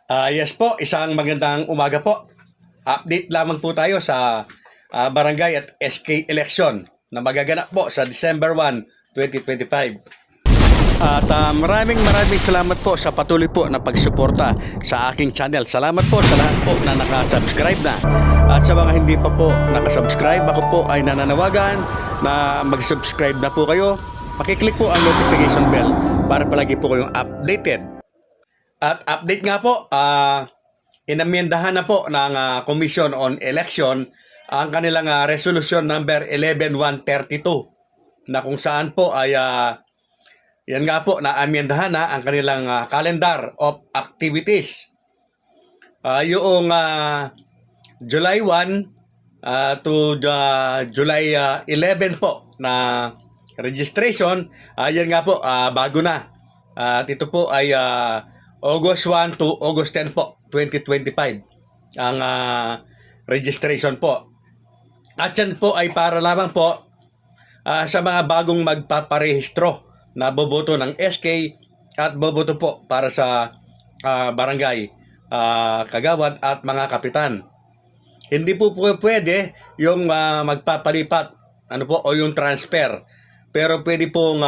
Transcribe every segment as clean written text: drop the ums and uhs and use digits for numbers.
Yes po, isang magandang umaga po. Update lamang po tayo sa barangay at SK election na magaganap po sa December 1, 2025. At maraming salamat po sa patuloy po na pagsuporta sa aking channel. Salamat po sa lahat po na nakasubscribe na. At sa mga hindi pa po nakasubscribe, ako po ay nananawagan na mag-subscribe na po kayo. Pakiclick po ang notification bell para palagi po kayong updated. At update nga po, inamyendahan na po ng Commission on Election ang kanilang resolution number 11132 na kung saan po ay yan nga po naamyendahan na ang kanilang calendar of activities. Yung July 1 to July 11 po na registration, yan nga po bago na. At ito po ay August 1 to August 10 po, 2025 ang registration po. At yan po ay para lamang po sa mga bagong magpaparehistro na boboto ng SK at boboto po para sa barangay, kagawad at mga kapitan. Hindi po pwede yung magpapalipat o yung transfer. Pero pwede pong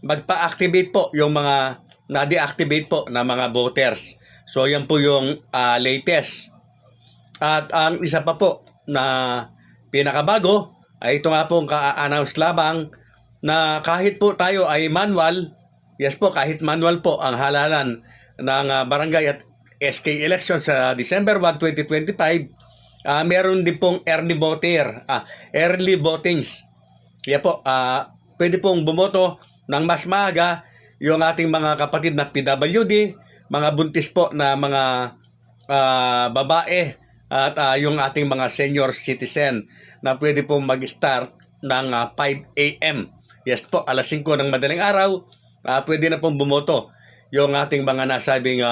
magpa-activate po yung mga na-deactivate po na mga voters. So yan po yung latest. At ang isa pa po na pinakabago ay ito nga pong ka-announce lamang na kahit po tayo ay manual, yes po, kahit manual po ang halalan ng barangay at SK election sa December 1, 2025, meron din pong early votings. Yan po, pwede pong bumoto ng mas maaga yung ating mga kapatid na PWD, mga buntis po na mga babae at yung ating mga senior citizen na pwede pong mag-start ng 5 a.m. Yes po, alas 5 ng madaling araw, pwede na pong bumoto yung ating mga nasabing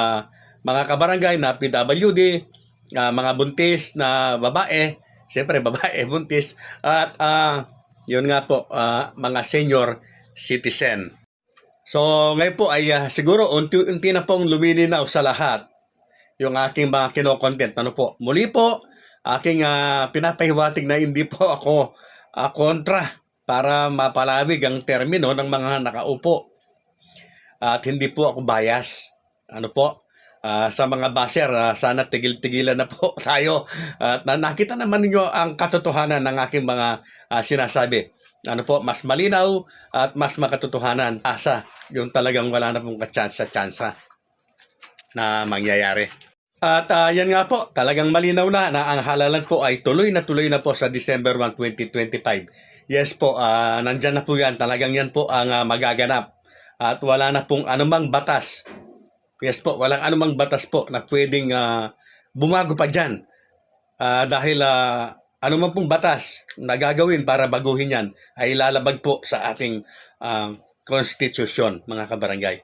mga kabarangay na PWD, mga buntis na babae, siyempre babae, buntis, at yun nga po, mga senior citizen. So ngayon po ay siguro unti-unti na pong lumilinaw sa lahat yung aking mga kino-content. Muli po, aking pinapahiwatig na hindi po ako kontra para mapalawig ang termino ng mga nakaupo. At hindi po ako bias. Sa mga baser, sana tigil-tigilan na po tayo. At nakita naman ninyo ang katotohanan ng aking mga sinasabi. Mas malinaw at mas makatotohanan. Yung talagang wala na pong katsansa-tsansa na mangyayari. At yan nga po, talagang malinaw na ang halalan po ay tuloy na po sa December 1, 2025. Yes po, nandyan na po yan. Talagang yan po ang magaganap. At wala na pong anumang batas. Yes po, walang anumang batas po na pwedeng bumago pa dyan. Dahil anuman pong batas na gagawin para baguhin yan ay lalabag po sa ating konstitusyon, mga kabarangay.